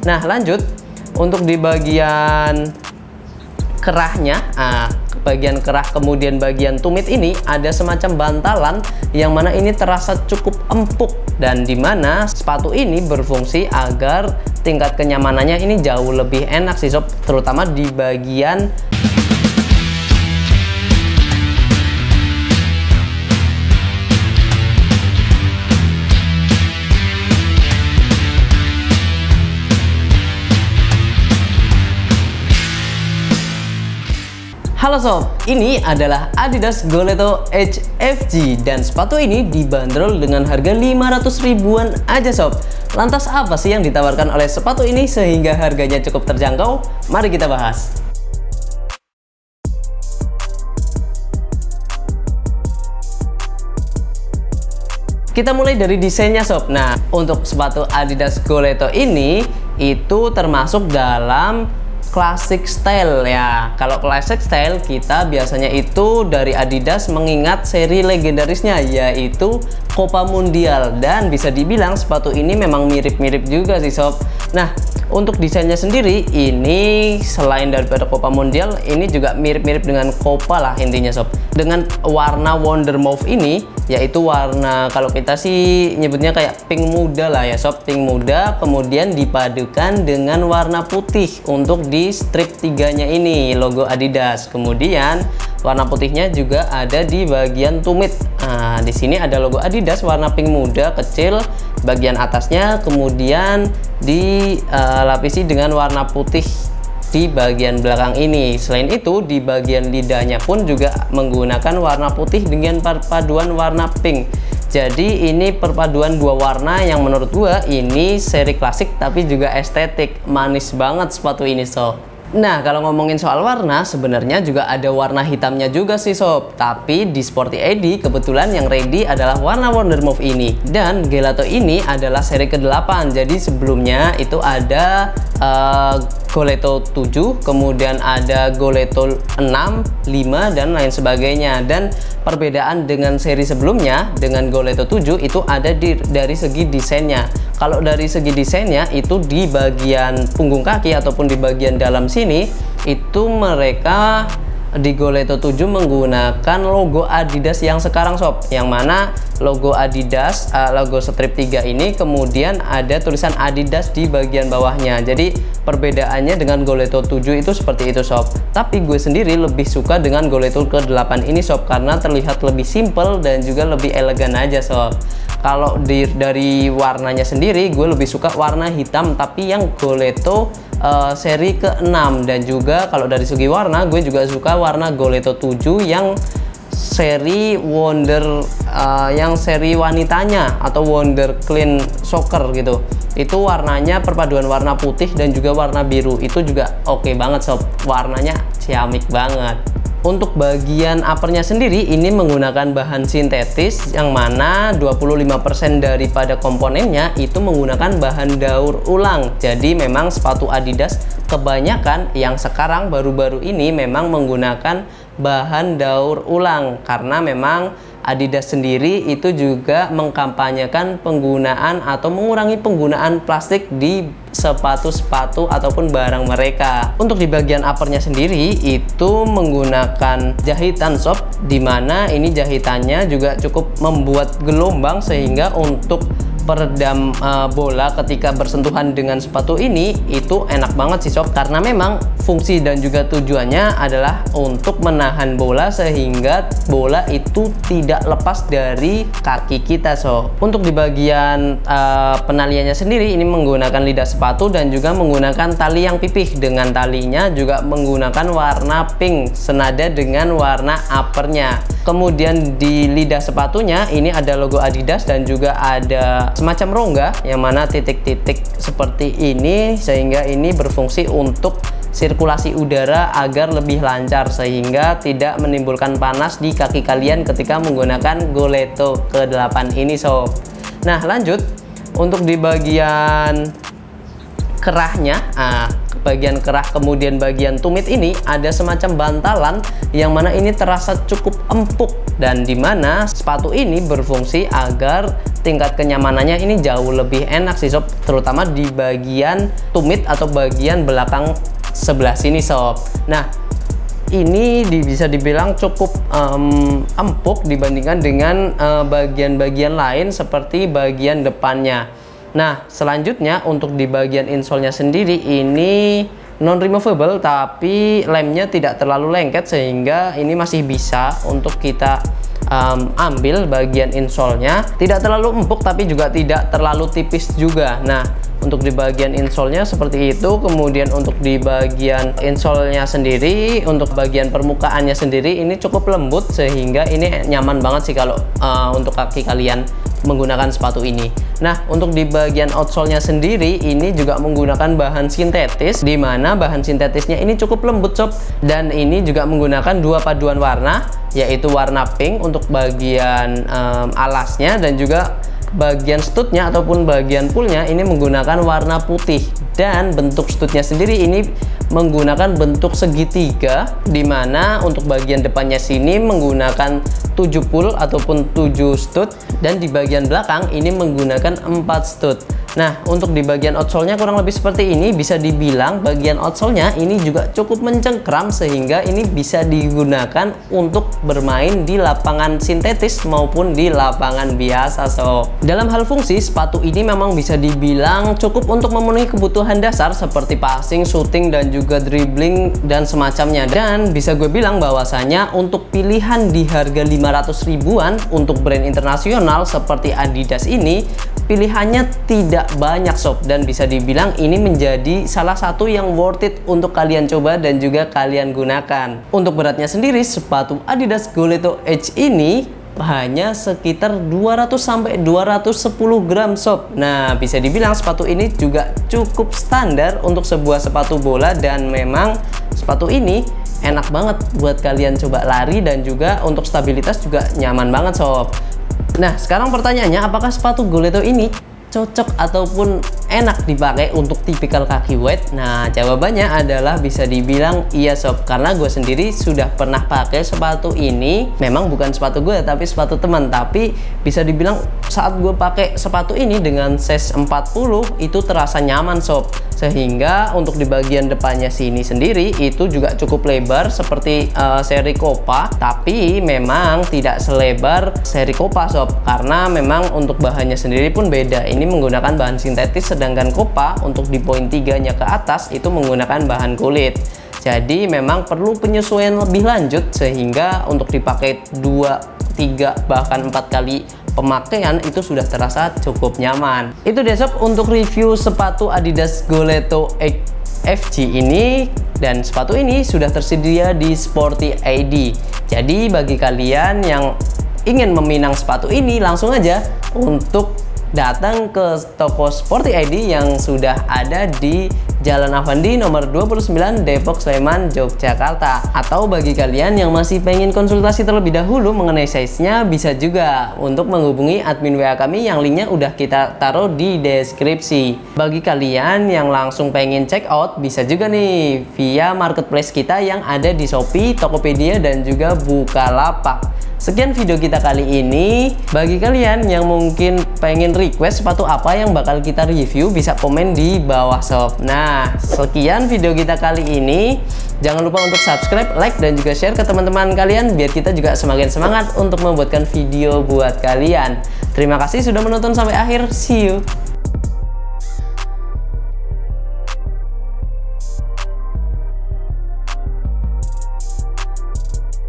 Nah lanjut, untuk di bagian kerahnya, bagian kerah kemudian bagian tumit ini ada semacam bantalan yang mana ini terasa cukup empuk, dan dimana sepatu ini berfungsi agar tingkat kenyamanannya ini jauh lebih enak sih sob, terutama di bagian Halo sob, ini adalah Adidas Goletto Edge FG dan sepatu ini dibanderol dengan harga 500 ribuan aja sob. Lantas apa sih yang ditawarkan oleh sepatu ini sehingga harganya cukup terjangkau? Mari kita bahas. Kita mulai dari desainnya sob. Nah, untuk sepatu Adidas Goletto ini itu termasuk dalam classic style ya. Kalau classic style kita biasanya itu dari Adidas mengingat seri legendarisnya yaitu Copa Mundial, dan bisa dibilang sepatu ini memang mirip-mirip juga sih sob. Nah, untuk desainnya sendiri ini selain daripada Copa Mundial ini juga mirip-mirip dengan Copa lah intinya sob. Dengan warna Wonder Mauve ini, yaitu warna kalau kita sih nyebutnya kayak pink muda lah ya sob, pink muda, kemudian dipadukan dengan warna putih untuk di strip 3-nya ini logo Adidas. Kemudian warna putihnya juga ada di bagian tumit. Nah, di sini ada logo Adidas warna pink muda kecil bagian atasnya, kemudian dilapisi dengan warna putih di bagian belakang ini. Selain itu di bagian lidahnya pun juga menggunakan warna putih dengan perpaduan warna pink. Jadi ini perpaduan dua warna yang menurut gua ini seri klasik tapi juga estetik. Manis banget sepatu ini sob. Nah, kalau ngomongin soal warna, sebenarnya juga ada warna hitamnya juga sih sob. Tapi di Sporty ID kebetulan yang ready adalah warna Wonder Mauve ini. Dan Gelato ini adalah seri ke-8. Jadi sebelumnya itu ada Goletto 7, kemudian ada Goletto 6, 5, dan lain sebagainya. Dan perbedaan dengan seri sebelumnya dengan Goletto 7 itu ada dari segi desainnya. Kalau dari segi desainnya itu di bagian punggung kaki ataupun di bagian dalam sini itu mereka di Goletto 7 menggunakan logo Adidas yang sekarang sob, yang mana logo Adidas logo strip 3 ini kemudian ada tulisan Adidas di bagian bawahnya. Jadi perbedaannya dengan Goletto 7 itu seperti itu sob. Tapi gue sendiri lebih suka dengan Goletto ke-8 ini sob, karena terlihat lebih simple dan juga lebih elegan aja sob. Kalau dari warnanya sendiri gue lebih suka warna hitam tapi yang Goletto seri ke-6, dan juga kalau dari segi warna gue juga suka warna Goletto 7 yang seri Wonder yang seri wanitanya atau Wonder Clean Soccer gitu. Itu warnanya perpaduan warna putih dan juga warna biru, itu juga oke banget sob, warnanya ciamik banget. Untuk bagian uppernya sendiri ini menggunakan bahan sintetis yang mana 25% daripada komponennya itu menggunakan bahan daur ulang. Jadi memang sepatu Adidas kebanyakan yang sekarang baru-baru ini memang menggunakan bahan daur ulang, karena memang Adidas sendiri itu juga mengkampanyekan penggunaan atau mengurangi penggunaan plastik di sepatu-sepatu ataupun barang mereka. Untuk di bagian uppernya sendiri itu menggunakan jahitan sob, dimana ini jahitannya juga cukup membuat gelombang sehingga untuk peredam bola ketika bersentuhan dengan sepatu ini itu enak banget sih sob, karena memang fungsi dan juga tujuannya adalah untuk menahan bola sehingga bola itu tidak lepas dari kaki kita sob. Untuk di bagian penaliannya sendiri ini menggunakan lidah sepatu dan juga menggunakan tali yang pipih, dengan talinya juga menggunakan warna pink senada dengan warna uppernya. Kemudian di lidah sepatunya ini ada logo Adidas dan juga ada semacam rongga yang mana titik-titik seperti ini, sehingga ini berfungsi untuk sirkulasi udara agar lebih lancar sehingga tidak menimbulkan panas di kaki kalian ketika menggunakan Goletto ke-8 ini sob. Nah lanjut, untuk di bagian kerahnya, bagian kerah kemudian bagian tumit ini ada semacam bantalan yang mana ini terasa cukup empuk, dan dimana sepatu ini berfungsi agar tingkat kenyamanannya ini jauh lebih enak sih sob, terutama di bagian tumit atau bagian belakang sebelah sini sob. Nah, ini bisa dibilang cukup empuk dibandingkan dengan bagian-bagian lain seperti bagian depannya. Nah, selanjutnya untuk di bagian insole-nya sendiri ini non removable, tapi lemnya tidak terlalu lengket sehingga ini masih bisa untuk kita ambil bagian insole-nya. Tidak terlalu empuk tapi juga tidak terlalu tipis juga. Nah, untuk di bagian insole-nya seperti itu. Kemudian untuk di bagian insole-nya sendiri, untuk bagian permukaannya sendiri ini cukup lembut sehingga ini nyaman banget sih kalau untuk kaki kalian menggunakan sepatu ini. Nah, untuk di bagian outsole-nya sendiri ini juga menggunakan bahan sintetis, di mana bahan sintetisnya ini cukup lembut sob, dan ini juga menggunakan dua paduan warna, yaitu warna pink untuk bagian alasnya, dan juga bagian studnya ataupun bagian pullnya ini menggunakan warna putih. Dan bentuk studnya sendiri ini menggunakan bentuk segitiga, dimana untuk bagian depannya sini menggunakan 7 pull ataupun 7 stud, dan di bagian belakang ini menggunakan 4 stud. Nah, untuk di bagian outsole-nya kurang lebih seperti ini. Bisa dibilang bagian outsole-nya ini juga cukup mencengkram sehingga ini bisa digunakan untuk bermain di lapangan sintetis maupun di lapangan biasa. So, dalam hal fungsi, sepatu ini memang bisa dibilang cukup untuk memenuhi kebutuhan dasar seperti passing, shooting, dan juga dribbling dan semacamnya. Dan bisa gue bilang bahwasanya untuk pilihan di harga 500 ribuan untuk brand internasional seperti Adidas ini, pilihannya tidak banyak sob, dan bisa dibilang ini menjadi salah satu yang worth it untuk kalian coba dan juga kalian gunakan. Untuk beratnya sendiri, sepatu Adidas Goletto Edge ini hanya sekitar 200 sampai 210 gram sob. Nah, bisa dibilang sepatu ini juga cukup standar untuk sebuah sepatu bola, dan memang sepatu ini enak banget buat kalian coba lari, dan juga untuk stabilitas juga nyaman banget sob. Nah, sekarang pertanyaannya, apakah sepatu Goletto ini cocok ataupun enak dipakai untuk tipikal kaki wide? Nah, jawabannya adalah bisa dibilang iya sob, karena gue sendiri sudah pernah pakai sepatu ini. Memang bukan sepatu gue tapi sepatu teman, tapi bisa dibilang saat gue pakai sepatu ini dengan size 40 itu terasa nyaman sob, sehingga untuk di bagian depannya sini sendiri itu juga cukup lebar seperti seri Copa, tapi memang tidak selebar seri Copa sob, karena memang untuk bahannya sendiri pun beda. Ini menggunakan bahan sintetis, sedangkan Copa untuk di poin 3-nya ke atas itu menggunakan bahan kulit. Jadi memang perlu penyesuaian lebih lanjut, sehingga untuk dipakai 2, 3, bahkan 4 kali pemakaian itu sudah terasa cukup nyaman. Itu deh sob untuk review sepatu Adidas Goletto FG ini, dan sepatu ini sudah tersedia di Sporty ID. Jadi bagi kalian yang ingin meminang sepatu ini, langsung aja untuk datang ke toko Sporty ID yang sudah ada di Jalan Avandi nomor 29 Depok Sleman Yogyakarta. Atau bagi kalian yang masih pengen konsultasi terlebih dahulu mengenai size-nya, bisa juga untuk menghubungi admin WA kami yang linknya udah kita taruh di deskripsi. Bagi kalian yang langsung pengen check out, bisa juga nih via marketplace kita yang ada di Shopee, Tokopedia, dan juga Bukalapak. Sekian video kita kali ini. Bagi kalian yang mungkin pengen request sepatu apa yang bakal kita review, bisa komen di bawah sob. Nah, sekian video kita kali ini. Jangan lupa untuk subscribe, like, dan juga share ke teman-teman kalian biar kita juga semakin semangat untuk membuatkan video buat kalian. Terima kasih sudah menonton sampai akhir. See you.